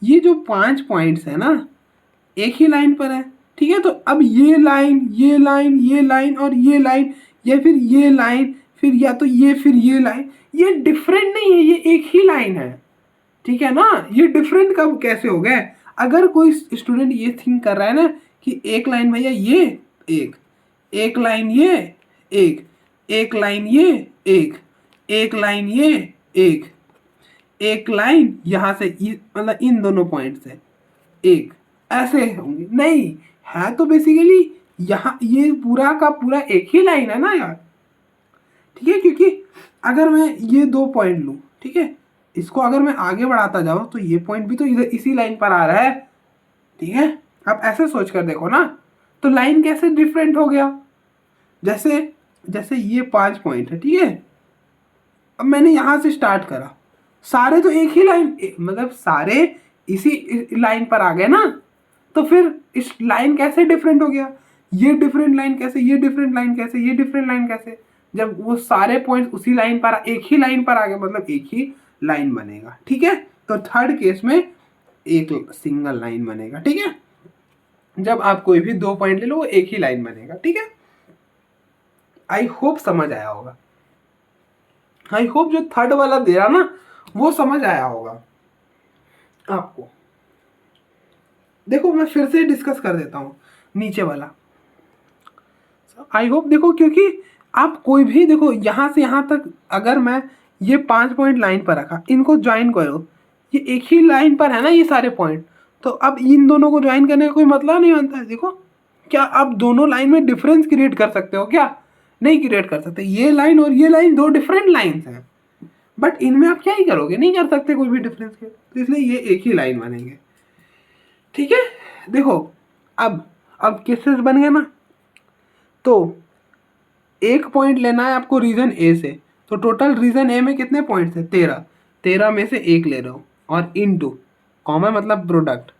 ये जो 5 पॉइंट्स है ना, एक ही लाइन पर है, ठीक है। तो अब ये लाइन, ये लाइन, ये लाइन और ये लाइन, या फिर ये लाइन, फिर या तो ये, फिर ये लाइन, ये डिफरेंट नहीं है, ये एक ही लाइन है, ठीक है ना। ये डिफरेंट कब कैसे हो गए, अगर कोई स्टूडेंट ये थिंक कर रहा है ना कि एक लाइन भैया ये एक लाइन ये एक लाइन ये एक लाइन ये एक लाइन यहाँ से, मतलब इन दोनों पॉइंट से एक, ऐसे होंगे नहीं है। तो बेसिकली यहाँ ये पूरा का पूरा एक ही लाइन है ना यार, ठीक है। क्योंकि अगर मैं ये 2 पॉइंट लूँ, ठीक है, इसको अगर मैं आगे बढ़ाता जाऊँ तो ये पॉइंट भी तो इधर इसी लाइन पर आ रहा है, ठीक है। आप ऐसे सोच कर देखो ना, तो लाइन कैसे डिफरेंट हो गया। जैसे जैसे ये 5 पॉइंट है, ठीक है। अब मैंने यहाँ से स्टार्ट करा, सारे तो एक ही लाइन, मतलब सारे इसी लाइन पर आ गए ना, तो फिर इस लाइन कैसे डिफरेंट हो गया। ये डिफरेंट लाइन कैसे, ये डिफरेंट लाइन कैसे, ये डिफरेंट लाइन कैसे, जब वो सारे पॉइंट्स उसी लाइन पर एक ही लाइन पर आ गए मतलब एक ही लाइन बनेगा। ठीक है, तो थर्ड केस में एक सिंगल लाइन बनेगा। ठीक है, जब आप कोई भी दो पॉइंट ले लो वो एक ही लाइन बनेगा। ठीक है, आई होप समझ आया होगा। आई होप जो थर्ड वाला दे रहा ना वो समझ आया होगा आपको। देखो मैं फिर से डिस्कस कर देता हूँ नीचे वाला। आई होप देखो, क्योंकि आप कोई भी देखो यहाँ से यहाँ तक अगर मैं ये 5 पॉइंट लाइन पर रखा, इनको ज्वाइन करो, ये एक ही लाइन पर है ना ये सारे पॉइंट, तो अब इन दोनों को ज्वाइन करने का कोई मतलब नहीं बनता है। देखो क्या आप दोनों लाइन में डिफरेंस क्रिएट कर सकते हो क्या? नहीं क्रिएट कर सकते। ये लाइन और ये लाइन दो डिफरेंट लाइन्स हैं, बट इनमें आप क्या ही करोगे, नहीं कर सकते कोई भी डिफरेंस के, तो इसलिए ये एक ही लाइन बनेंगे। ठीक है, देखो अब केसेस बन गए ना, तो एक पॉइंट लेना है आपको रीजन ए से, तो टोटल रीजन ए में कितने पॉइंट्स है? 13। 13 में से एक ले रहे हो और इनटू कॉमन मतलब प्रोडक्ट,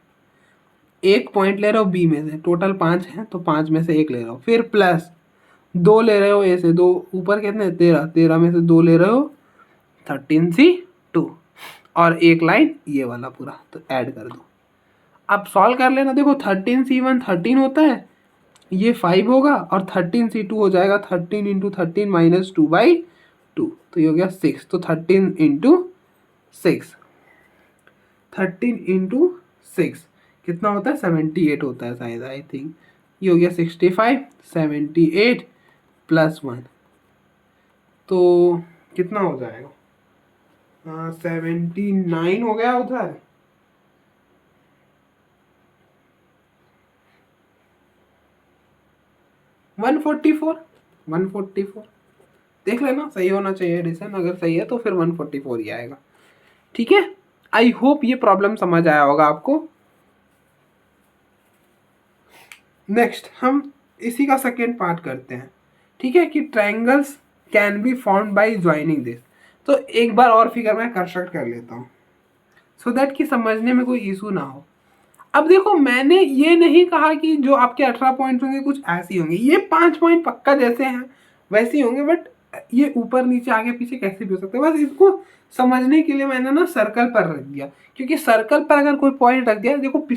एक पॉइंट ले रहे हो बी में से, टोटल 5 है तो 5 में से एक ले रहे हो, फिर प्लस 2 ले रहे हो ए से, दो ऊपर कितने 13, 13 में से 2 ले रहे हो 13C2 और एक लाइन ये वाला पूरा, तो ऐड कर दो। अब सॉल्व कर लेना। देखो 13C1 13 होता है, ये 5 होगा और 13C2 हो जाएगा 13 इंटू 13 माइनस 2/2, तो ये हो गया 6। तो 13 इंटू 6, 13 इंटू 6 कितना होता है? 78 होता है शायद, आई थिंक। ये हो गया 65, 78 प्लस 1, तो कितना हो जाएगा? 79 हो गया उधर। वन फोर्टी फोर देख लेना, सही होना चाहिए एडिशन, अगर सही है तो फिर 144 ही आएगा। ठीक है, आई होप ये प्रॉब्लम समझ आया होगा आपको। नेक्स्ट हम इसी का सेकेंड पार्ट करते हैं। ठीक है, कि triangles can be formed by joining this. तो एक बार और फिगर मैं कंस्ट्रक्ट कर लेता हूँ सो दैट कि समझने में कोई इशू ना हो। अब देखो मैंने ये नहीं कहा कि जो आपके 18 पॉइंट्स होंगे कुछ ऐसे ही होंगे, ये 5 पॉइंट पक्का जैसे हैं वैसे ही होंगे, बट ये ऊपर नीचे आगे पीछे कैसे भी हो सकते हैं। बस इसको समझने के लिए मैंने ना सर्कल पर रख दिया, क्योंकि सर्कल पर अगर कोई पॉइंट रख दिया, देखो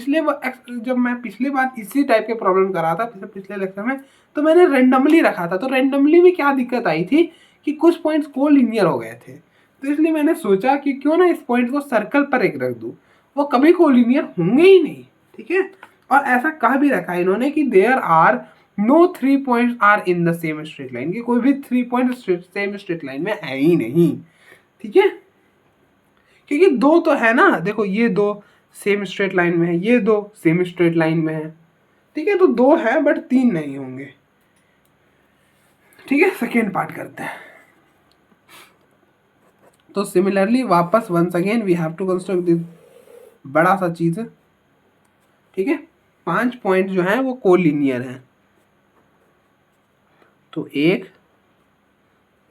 जब मैं पिछली बार इसी टाइप के प्रॉब्लम करा था पिछले लेक्चर में, तो मैंने रेंडमली रखा था। तो रेंडमली में क्या दिक्कत आई थी कि कुछ पॉइंट्स को लीनियर हो गए थे, तो इसलिए मैंने सोचा कि क्यों ना इस पॉइंट को सर्कल पर एक रख दूँ, वो कभी कोलिनियर होंगे ही नहीं। ठीक है, और ऐसा कह भी रखा है इन्होंने कि there are no 3 points are in the same straight line, कि कोई भी 3 पॉइंट सेम स्ट्रेट लाइन में है ही नहीं। ठीक है, क्योंकि दो तो है ना, देखो ये दो सेम स्ट्रेट लाइन में है, ये दो सेम स्ट्रेट लाइन में है। ठीक है, तो दो है बट 3 नहीं होंगे। ठीक है, सेकेंड पार्ट करते हैं। तो सिमिलरली वापस once again we have to construct this बड़ा सा चीज है। ठीक है, 5 पॉइंट जो है वो कोलिनियर हैं, तो 1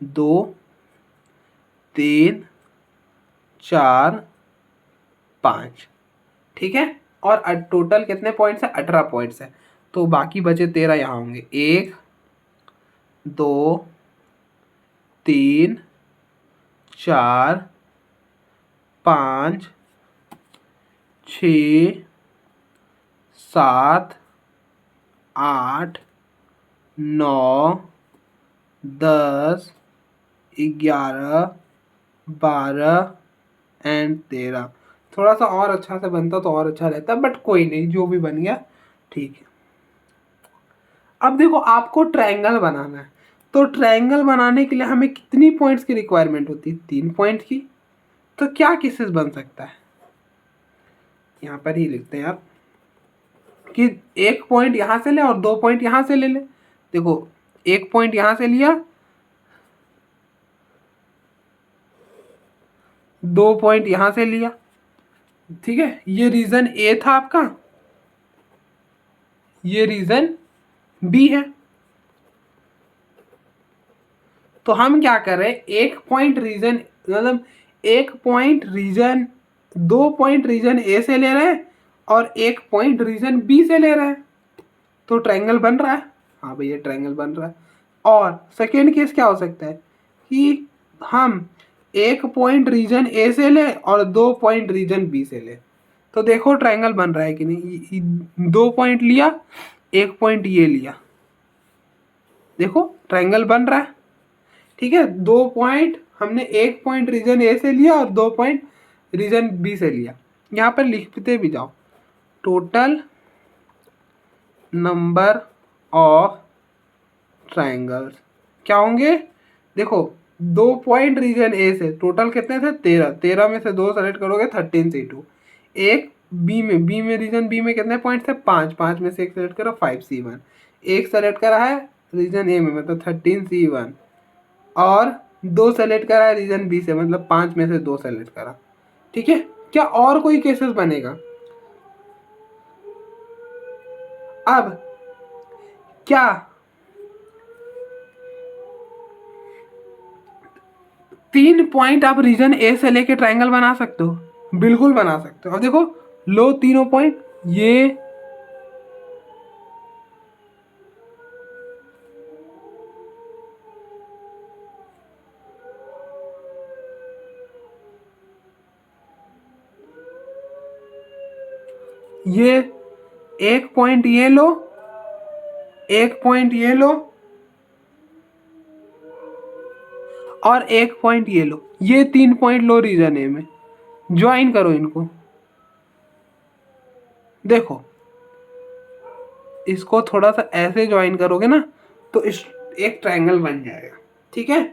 2 3 4 5। ठीक है, और टोटल कितने पॉइंट्स है? 18 पॉइंट्स है, तो बाकी बचे 13 यहाँ होंगे। 1 2 3 4 5 6 7 8 9 10 11 12 एंड 13। थोड़ा सा और अच्छा से बनता तो और अच्छा रहता, बट कोई नहीं, जो भी बन गया ठीक है। अब देखो आपको ट्रायंगल बनाना है, तो ट्रायंगल बनाने के लिए हमें कितनी पॉइंट्स की रिक्वायरमेंट होती है? 3 पॉइंट की। तो क्या केसेस बन सकता है, यहाँ पर ही लिखते हैं आप कि एक पॉइंट यहाँ से ले और 2 पॉइंट यहाँ से ले ले। देखो एक पॉइंट यहाँ से लिया, 2 पॉइंट यहाँ से लिया। ठीक है, ये रीजन ए था आपका, ये रीजन बी है। तो हम क्या कर रहे हैं, एक पॉइंट रीजन मतलब एक पॉइंट रीजन 2 पॉइंट रीजन ए से ले रहे हैं और एक पॉइंट रीजन बी से ले रहे हैं, तो ट्रायंगल बन रहा है। हाँ भैया ट्रायंगल बन रहा है। और सेकेंड केस क्या हो सकता है कि हम एक पॉइंट रीजन ए से ले और 2 पॉइंट रीजन बी से ले, तो देखो ट्रायंगल बन रहा है कि नहीं। 2 पॉइंट लिया, 1 पॉइंट ये लिया, देखो ट्रायंगल बन रहा है। ठीक है, 2 पॉइंट हमने 1 पॉइंट रीजन ए से लिया और 2 पॉइंट रीजन बी से लिया। यहाँ पर लिखते भी जाओ, टोटल नंबर ऑफ ट्रायंगल्स क्या होंगे। देखो 2 पॉइंट रीजन ए से टोटल कितने थे 13, 13 में से 2 सेलेक्ट करोगे 13C2। एक बी में रीजन बी में कितने पॉइंट थे 5, 5 में से एक सेलेक्ट करो 5C1। एक सेलेक्ट करा है रीजन ए में मतलब 13C1 और 2 सेलेक्ट करा है रीजन बी से मतलब 5 में से 2 सेलेक्ट करा। ठीक है, क्या और कोई केसेस बनेगा। अब क्या 3 पॉइंट आप रीजन ए से लेके ट्रायंगल बना सकते हो, बिल्कुल बना सकते हो। अब देखो लो तीनों पॉइंट, ये एक पॉइंट ये लो, एक पॉइंट ये लो और एक पॉइंट ये लो, ये 3 पॉइंट लो रीजन ए में, ज्वाइन करो इनको। देखो इसको थोड़ा सा ऐसे ज्वाइन करोगे ना तो इस एक ट्रायंगल बन जाएगा। ठीक है,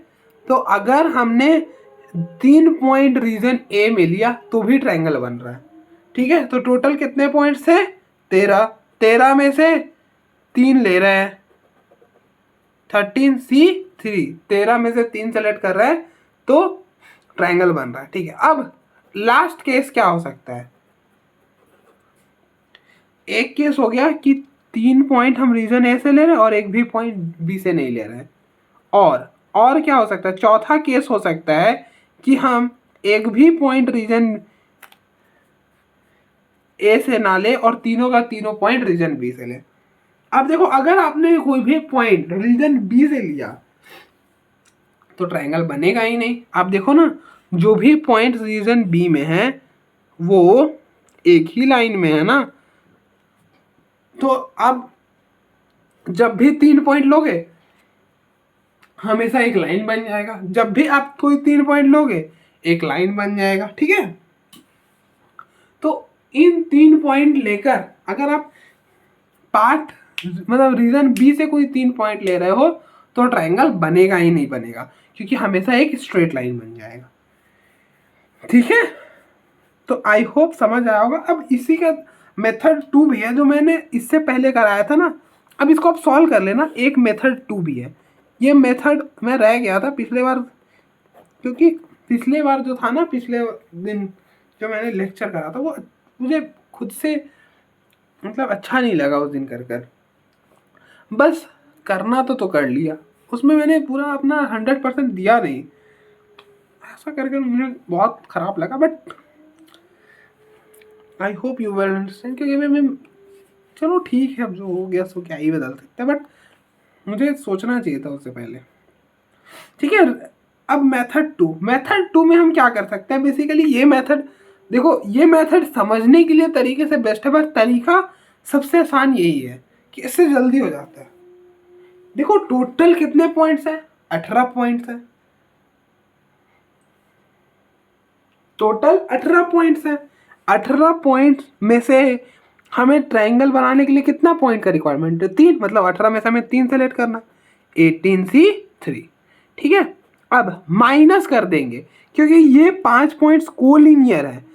तो अगर हमने 3 पॉइंट रीजन ए में लिया तो भी ट्रायंगल बन रहा है। ठीक है, तो टोटल कितने पॉइंट्स है 13, 13 में से 3 ले रहे हैं 13C3, 13 में से 3 सेलेक्ट कर रहे हैं तो ट्रायंगल बन रहा है। ठीक है, अब लास्ट केस क्या हो सकता है। एक केस हो गया कि 3 पॉइंट हम रीजन ए से ले रहे हैं और एक भी पॉइंट बी से नहीं ले रहे हैं। और क्या हो सकता है, चौथा केस हो सकता है कि हम एक भी पॉइंट रीजन ए से ना ले और तीनों का तीनों पॉइंट रीजन बी से ले। अब देखो अगर आपने कोई भी पॉइंट रीजन बी से लिया तो ट्रायंगल बनेगा ही नहीं। आप देखो ना, जो भी पॉइंट रीजन बी में है वो एक ही लाइन में है ना, तो अब जब भी 3 पॉइंट लोगे हमेशा एक लाइन बन जाएगा, जब भी आप कोई 3 पॉइंट लोगे एक लाइन बन जाएगा। ठीक है, तो इन 3 पॉइंट लेकर अगर आप पार्ट मतलब रीजन बी से कोई 3 पॉइंट ले रहे हो तो ट्रायंगल बनेगा ही नहीं बनेगा, क्योंकि हमेशा एक स्ट्रेट लाइन बन जाएगा। ठीक है, तो आई होप समझ आया होगा। अब इसी का मेथड 2 भी है जो मैंने इससे पहले कराया था ना, अब इसको आप सॉल्व कर लेना। एक मेथड 2 भी है, ये मेथड मैं रह गया था पिछले बार, क्योंकि पिछले बार जो था ना, पिछले दिन जो मैंने लेक्चर करा था वो मुझे खुद से मतलब अच्छा नहीं लगा उस दिन कर बस करना तो कर लिया, उसमें मैंने पूरा अपना 100% दिया नहीं, ऐसा करके मुझे बहुत ख़राब लगा। But I hope you will understand, क्योंकि मैं चलो ठीक है, अब जो हो गया सो क्या ही बदल सकते हैं, बट मुझे सोचना चाहिए था उससे पहले। ठीक है, अब मेथड टू में हम क्या कर सकते हैं। बेसिकली ये मेथड देखो, ये मेथड समझने के लिए तरीके से बेस्ट है, बस तरीका सबसे आसान यही है कि इससे जल्दी हो जाता है। देखो टोटल कितने पॉइंट्स हैं 18 पॉइंट्स हैं, टोटल 18 पॉइंट्स हैं। 18 पॉइंट्स में से हमें ट्रायंगल बनाने के लिए कितना पॉइंट का रिक्वायरमेंट है 3, मतलब 18 में से हमें 3 सेलेक्ट करना, 18C3। ठीक है, अब माइनस कर देंगे क्योंकि ये 5 पॉइंट्स कोलिनियर है।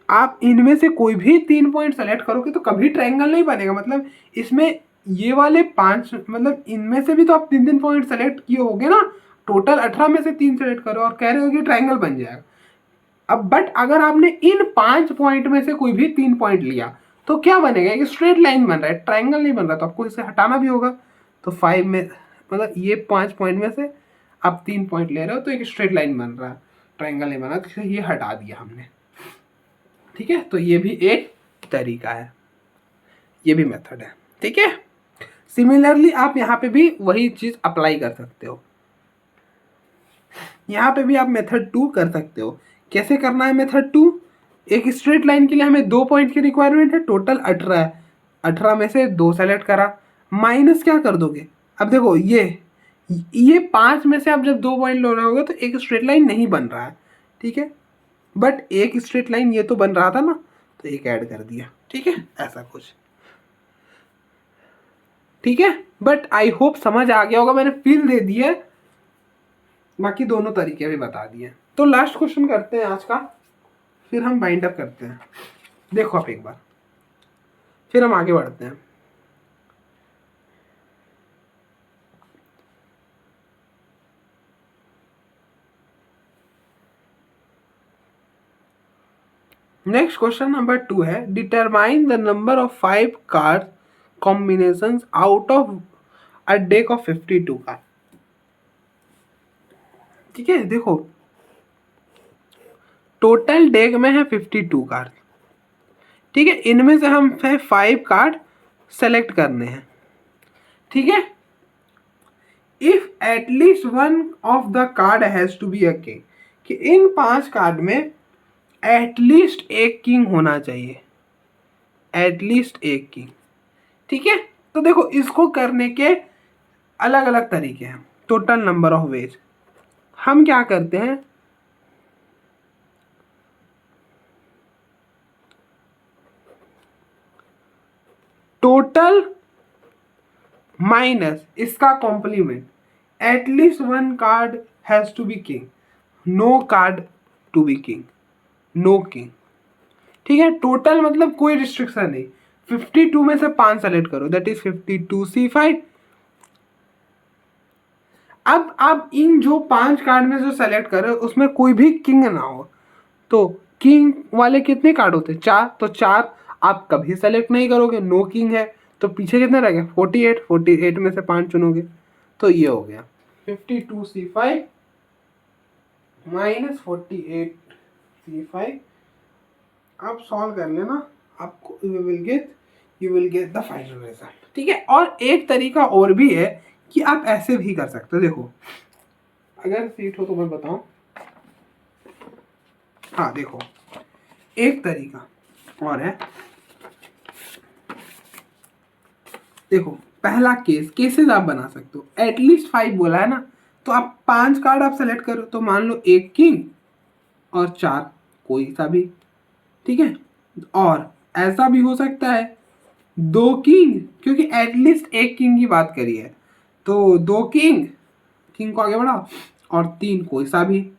आप इनमें से कोई भी 3 पॉइंट सेलेक्ट करोगे तो कभी ट्रायंगल नहीं बनेगा, मतलब इसमें ये वाले 5 मतलब इनमें से भी तो आप 3 पॉइंट सेलेक्ट किए होगे ना, टोटल 18 में से 3 सेलेक्ट करो और कह रहे हो कि ट्रायंगल बन जाएगा। अब बट अगर आपने इन 5 पॉइंट में से कोई भी 3 पॉइंट लिया तो क्या बनेगा, एक स्ट्रेट लाइन बन रहा है, ट्रायंगल नहीं बन रहा, तो आपको इसे हटाना भी होगा। तो 5 में मतलब ये 5 पॉइंट में से आप 3 पॉइंट ले रहे हो तो एक स्ट्रेट लाइन बन रहा है, ट्रायंगल नहीं बना, तो ये हटा दिया हमने। ठीक है, तो ये भी एक तरीका है, ये भी मेथड है। ठीक है, सिमिलरली आप यहाँ पे भी वही चीज अप्लाई कर सकते हो, यहाँ पे भी आप मेथड 2 कर सकते हो। कैसे करना है मेथड 2? एक स्ट्रेट लाइन के लिए हमें 2 पॉइंट की रिक्वायरमेंट है, टोटल 18 है, 18 में से 2 सेलेक्ट करा, माइनस क्या कर दोगे? अब देखो ये 5 में से आप जब 2 पॉइंट ले रहे होगे तो एक स्ट्रेट लाइन नहीं बन रहा है, ठीक है, बट एक स्ट्रेट लाइन ये तो बन रहा था ना, तो एक ऐड कर दिया, ठीक है, ऐसा कुछ, ठीक है। बट आई होप समझ आ गया होगा, मैंने फील दे दी है, बाकी दोनों तरीके भी बता दिए। तो लास्ट क्वेश्चन करते हैं आज का, फिर हम बाइंड अप करते हैं। देखो आप एक बार, फिर हम आगे बढ़ते हैं। नेक्स्ट क्वेश्चन नंबर 2 है, determine the number of 5 card combinations out of a deck of 52 card. ठीक है, देखो टोटल डेक में है 52 कार्ड, ठीक है, इनमें से हम 5 कार्ड सेलेक्ट करने हैं, ठीक है। If at least one of the card has to be a king, कि इन 5 कार्ड में एटलीस्ट एक किंग होना चाहिए, एटलीस्ट एक किंग, ठीक है। तो देखो इसको करने के अलग अलग तरीके हैं, टोटल नंबर ऑफ वेज। हम क्या करते हैं, टोटल माइनस इसका complement, at least one card has to be king, no card to be king, no king, ठीक है। टोटल मतलब कोई रिस्ट्रिक्शन नहीं, 52 में से 5 सेलेक्ट करो, दैट इज 52C5। अब आप इन जो 5 कार्ड में जो सेलेक्ट कर रहे हो उसमें कोई भी किंग ना हो, तो किंग वाले कितने कार्ड होते हैं? 4, तो 4 आप कभी सेलेक्ट नहीं करोगे, नो किंग है, तो पीछे कितने रह गए? 48, 48 में से 5 चुनोगे, तो ये हो गया 52C5 माइनस 48C5। आप सॉल्व कर लेना, आपको you will get the final result, ठीक है। और एक तरीका और भी है कि आप ऐसे भी कर सकते हो, देखो अगर सीट हो तो मैं बताऊं, हाँ देखो एक तरीका और है, देखो पहला केसेस आप बना सकते हो, एटलीस्ट 5 बोला है ना, तो आप 5 कार्ड आप सेलेक्ट करो, तो मान लो एक किंग और 4 कोई सा भी, ठीक है। और ऐसा भी हो सकता है 2 किंग, क्योंकि एटलीस्ट एक किंग की बात करी है, तो 2 किंग, किंग को आगे बढ़ाओ, और 3 कोई सा भी,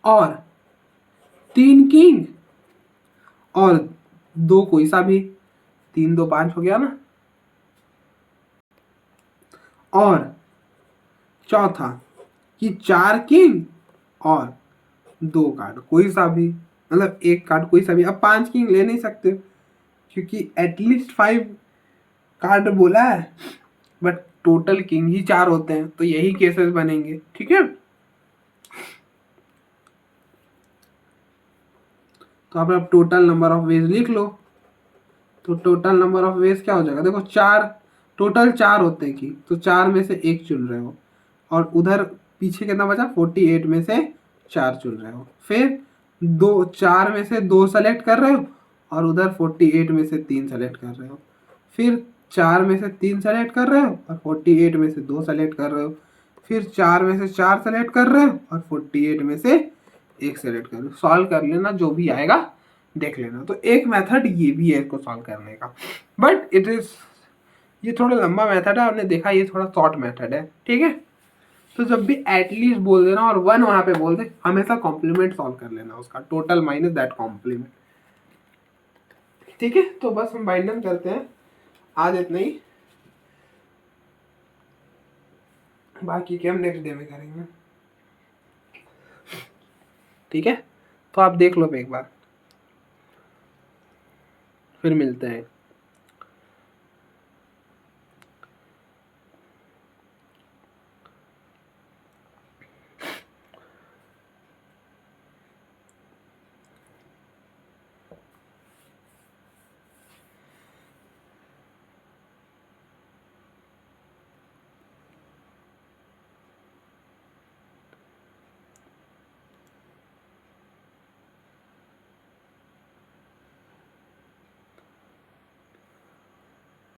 और 3 किंग और 2 कोई सा भी, 3 2 5 हो गया ना। और चौथा कि 4 किंग और 2 कार्ड कोई सा भी, मतलब एक कार्ड कोई सा भी। अब 5 किंग ले नहीं सकते क्योंकि एटलीस्ट 5 कार्ड बोला है, बट टोटल किंग ही 4 होते हैं, तो यही केसेस बनेंगे, ठीक है। तो आप टोटल नंबर ऑफ वेज लिख लो, तो टोटल नंबर ऑफ वेज क्या हो जाएगा, देखो 4, टोटल 4 होते हैं कि, तो 4 में से एक चुन रहे हो, और उधर पीछे कितना बचा, 48 में से 4 चुन रहे हो, फिर 4 में से 2 सेलेक्ट कर रहे हो, और उधर 48 में से 3 सेलेक्ट कर रहे हो, फिर 4 में से 3 सेलेक्ट कर रहे हो और 48 में से 2 सेलेक्ट कर रहे हो, फिर 4 में से 4 सेलेक्ट कर रहे हो और 48 में से एक सेलेक्ट कर रहे हो। सॉल्व कर लेना, जो भी आएगा देख लेना। तो एक मेथड ये भी है इसको सॉल्व करने का, बट ये थोड़ा लंबा मेथड है, आपने देखा ये थोड़ा शॉर्ट मेथड है, ठीक है। तो जब भी एटलीस्ट बोल देना और 1 वहां पे बोल दे, हमेशा कॉम्प्लीमेंट सॉल्व कर लेना उसका, टोटल माइनस दैट कॉम्प्लीमेंट, ठीक है। तो बस हम बाइंड करते हैं आज इतना ही, बाकी के हम नेक्स्ट डे में करेंगे, ठीक है। तो आप देख लो एक बार, फिर मिलते हैं।